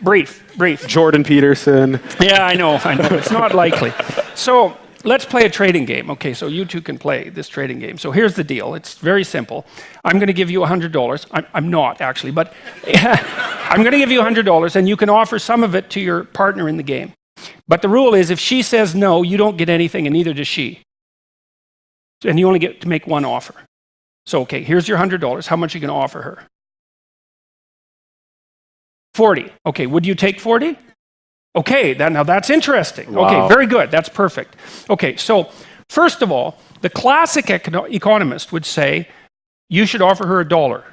Brief. Jordan Peterson. Yeah, I know. It's not likely. So let's play a trading game. Okay, so you two can play this trading game. So here's the deal. It's very simple. I'm going to give you $100. I'm not, actually, but I'm going to give you $100, and you can offer some of it to your partner in the game. But the rule is if she says no, you don't get anything, and neither does she. And you only get to make one offer. So, okay, here's your $100. How much are you going to offer her? 40. Okay, would you take 40? Okay, now that's interesting. Wow. Okay, very good. That's perfect. Okay, so first of all, the classic economist would say you should offer her $1.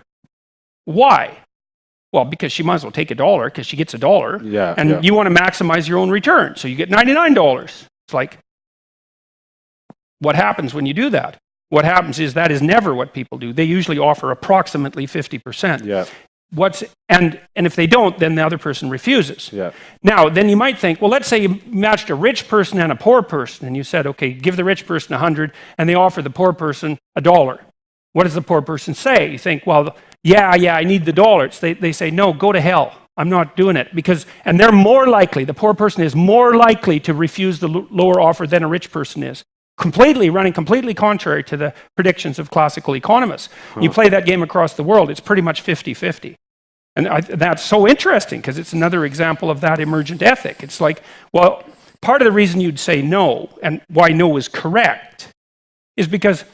Why? Well, because she might as well take $1 because she gets $1. Yeah, and you want to maximize your own return, so you get $99. It's like, what happens when you do that? What happens is that is never what people do. They usually offer approximately 50%. Yeah. And if they don't, then the other person refuses. Yeah. Now, then you might think, well, let's say you matched a rich person and a poor person, and you said, okay, give the rich person 100, and they offer the poor person $1. What does the poor person say? You think, well, yeah, I need the dollars. They say, no, go to hell. I'm not doing it. And they're more likely, the poor person is more likely to refuse the lower offer than a rich person is. Running completely contrary to the predictions of classical economists. You play that game across the world, it's pretty much 50-50. And that's so interesting because it's another example of that emergent ethic. It's like, well, part of the reason you'd say no, and why no is correct, is because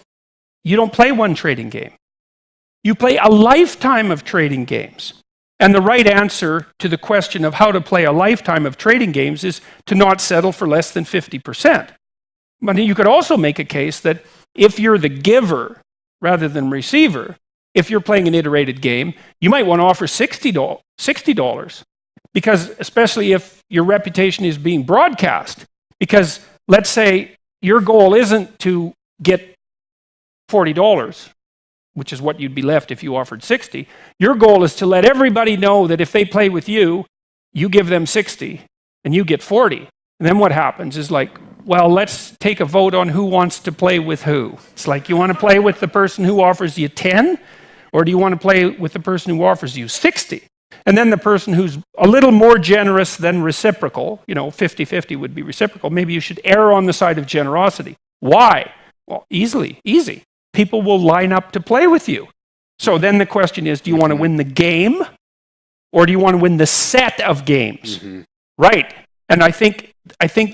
you don't play one trading game. You play a lifetime of trading games. And the right answer to the question of how to play a lifetime of trading games is to not settle for less than 50%. But you could also make a case that if you're the giver rather than receiver, if you're playing an iterated game, you might want to offer $60 because especially if your reputation is being broadcast. Because let's say your goal isn't to get $40, which is what you'd be left if you offered 60. Your goal is to let everybody know that if they play with you, you give them 60 and you get 40. And then what happens is like, well, let's take a vote on who wants to play with who. It's like, you want to play with the person who offers you 10, or do you want to play with the person who offers you 60? And then the person who's a little more generous than reciprocal, 50-50 would be reciprocal, maybe you should err on the side of generosity. Why? Well, easy. People will line up to play with you. So then the question is, do you want to win the game, or do you want to win the set of games? Mm-hmm. Right. And I think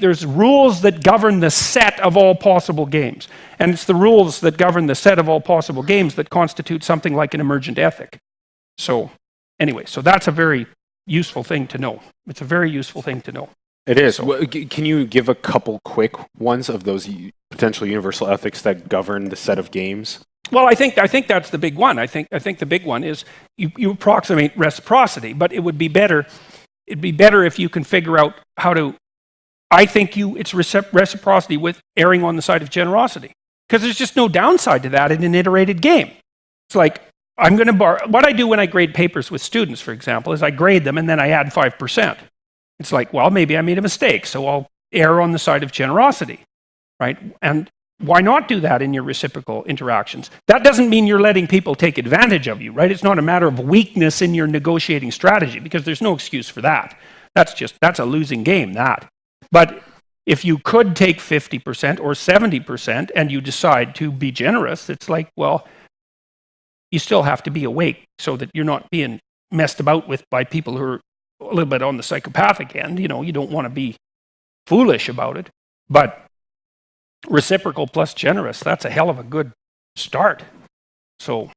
there's rules that govern the set of all possible games. And it's the rules that govern the set of all possible games that constitute something like an emergent ethic. So anyway, so that's a very useful thing to know. It's a very useful thing to know. It is. So, can you give a couple quick ones of those potential universal ethics that govern the set of games? Well, I think that's the big one. I think the big one is you approximate reciprocity, but it would be better. It'd be better if you can figure out how to. I think it's reciprocity with erring on the side of generosity, because there's just no downside to that in an iterated game. It's like, I'm going to borrow. What I do when I grade papers with students, for example, is I grade them and then I add 5%. It's like, well, maybe I made a mistake, so I'll err on the side of generosity, right? And why not do that in your reciprocal interactions? That doesn't mean you're letting people take advantage of you, right? It's not a matter of weakness in your negotiating strategy, because there's no excuse for that. That's a losing game, that. But if you could take 50% or 70% and you decide to be generous, it's like, well, you still have to be awake so that you're not being messed about with by people who are a little bit on the psychopathic end. You don't want to be foolish about it. But reciprocal plus generous, that's a hell of a good start. So